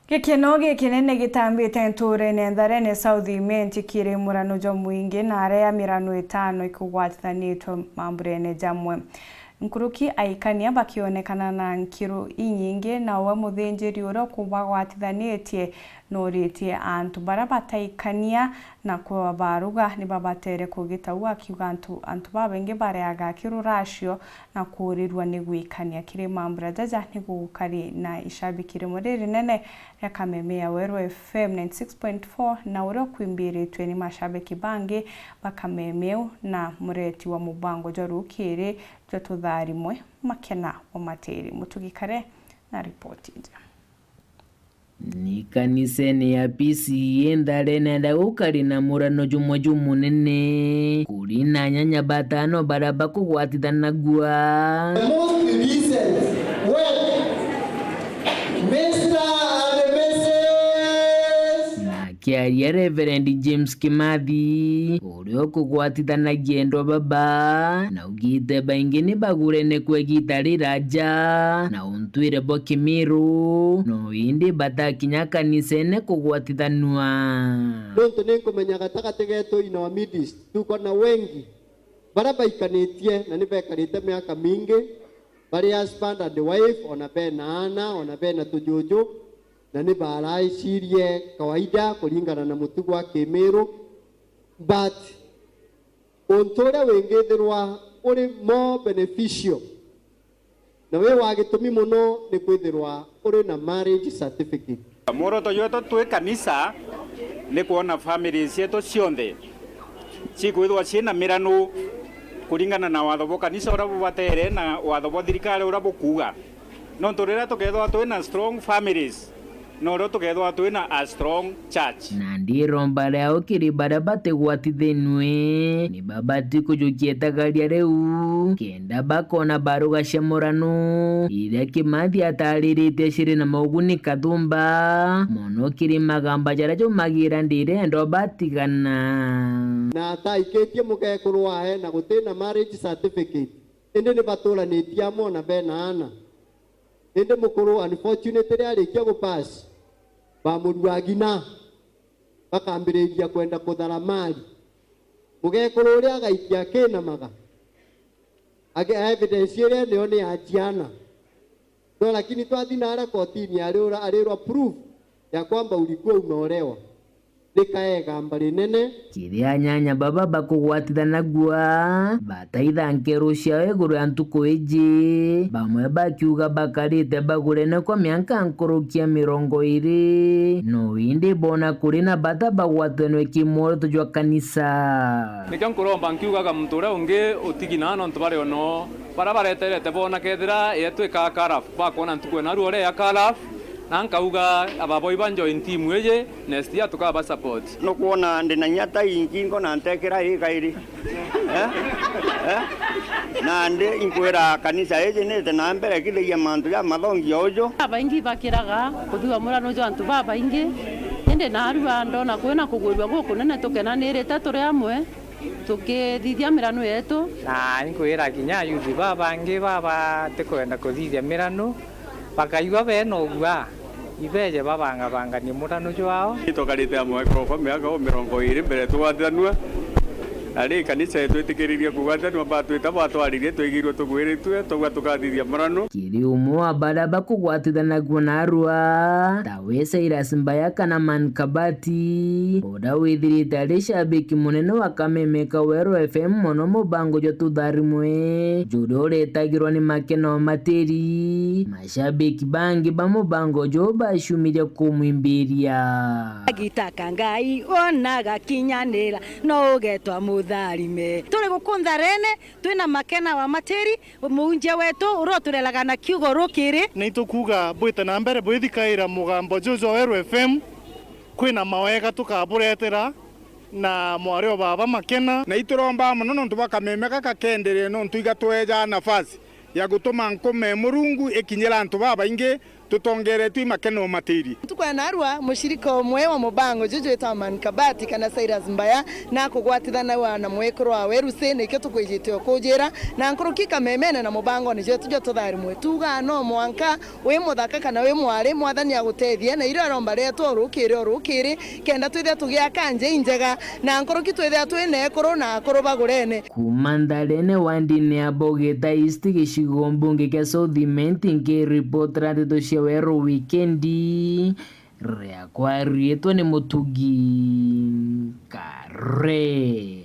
Gikeno gikinene gitambite nturene Ntharene South Imenti kiri murano jo mwingi na aria mirano itano ikugwatanitwo mamburene jamwe. Nkuruki aikania bakionekana na nkiru inyingi na we muthinjiri ura kubagwatithanitie noritie antu bara bataikania na kwa baruga ni babatere kugitaua akiuga antu babengi bareaga kiru racio na kurirwa ni gwikania kiri mambura jaja ni gukari na ishabikire muriri nene ya Kameme ya Weru FM 96.4 na ura kwimbiritwe ni mashabiki bangi bakamemeu na mureti wa mubango jorukire jotutharimwe makena wa materi mutugikare na ripoti ja. Ni kaniseni ya PCEA Ntharene ndagukari na murano jumwe jumunene kuri na nyanya batano baraba kugwatithanagua. Kiaria Reverend James Kimathi urio kugwatithanagia endo baba na ugite baingi ni bagurene kwegita riraja na untwire bo Kimiru no indi batakinya kanisene kugwatithanua. Nonto ninkumenya gatagati getu ino midist tuko na wengi bara baikanitie na nibekarite miaka mingi bari husband and wife ona bena ana ona bena tujuju na ni baraicirie kawaida kulingana na mutugo wa Kimiru but ontora wengethirwa uri more beneficial na we wagitumi muno ni kwithirwa uri na marriage certificate. Moroto yoto twe kanisa ni kuona families yetu cionthe cikwithwa ciina mirano kulingana na watho bo kanisa ura bubatere na watho bo thirikari ura bukuga no nturira tukethwa twina strong families no tukethwa twina a strong church. Na ndiro mbale ao kiri bara bategwatithenwe ni babati kujukieta garia reu kenda bakona baruga shemorano iria Kimathi ataririte shiri na mauguni kathumba mono kiri magamba jara jo magira ndire ndo batigana na taiketie mugekuru wae na gutina marriage certificate indi ni batura ni tiamo na bena ana indi mukuru unfortunately arikia gupass bamurwagina bakambiriria kwenda kuthara mali mugekuru uria agaikia kina maga age evidence ile ndio ni ajiana no lakini twathinara kotini alirwa proof ya kwamba ulikuwa umeolewa nikaega mbali nene kiria nyanya baba bakugwatithanagua bataithankeru ciao iguru ya ntuku iji bamwe bakiuga bakarite bagurene kwa miaka nkurukia 20 no indi bona kuri na bata bagwatanwe kimoro tujwa kanisa nika nkuromba nkiugaga muntu uria ungi utigina no ntubare ono bara bareterete bona kethira yetwika karafu bakona ntuku na ruore ya karafu nankauga ababoi banjoin team weje next year tukaba support no kuona ndina nyata ingingo na ntekera ikairi na nde inkwera kanisa yeje nete na mbere kitheia mantu ya mathongi ojo abaingi bakiraga kuthiwa murano jo antu baba ingi ende na arua ndona kwena kugurwa guku nene tukenanirite turi amwe tukithithia mirano yetu na inkwira kinya yuthi baba ngi baba tikwenda kuthithia mirano bakaigwa beno ugwa ibeje babanga ni murano jwao itokarite ya microphone miaka 20 mbere twathanua ari kanisa yetu itikiririe kugwatanwa batwita batwaririe twigirwe tugwiritwe tugwa tukathithia murano kiri umwa bara bakugwatithanagua na arua tawesa irasimbaya kana mankabati oda withirite ari shabiki munene wa Kameme ka Weru FM mono mubango jo tutharimwe judo retagirwa ni makena materi mashabiki bangi bamubango jo bashumiria kumwimbiria agitaka ngai onaga kinyanira no ugetwa mutharime turi gukuntharene twina makena wa materi muunje wetu uroturelaga na kiugo rukiri ni tukuga bwite na mbere bwithikaira mugambo jojo Weru FM kwina mawega tukaburetera na mwario baba makena na ituromba muno nontu Bakameme kakendere no ntuiga tweja nafasi ya gutuma nkome murungu ikinyira antu baba ingi tutongeretwe imakeno matiri tukwanarwa mushirika umwe wa mubango juju eta Man Kabati kana Cyrus Mbaya na kugwatithana wa na mwekoro wa weruse nikyo tukwijite okujira na nkuruki kamemene na mubango nije tujo tuthari mwetuga no mwanka we muthaka kana we mwari mwathani agutethie na iro romba reto rukiri kenda twithe tugia kanje injega na nkuruki twithe twine ekoro na akoro bagurene kumandalene wandine abogeta isti gicigo mbunge kia Southimenti nke report rateto cia wero weekendi ria kwa rietwa ni Mutugi Kare.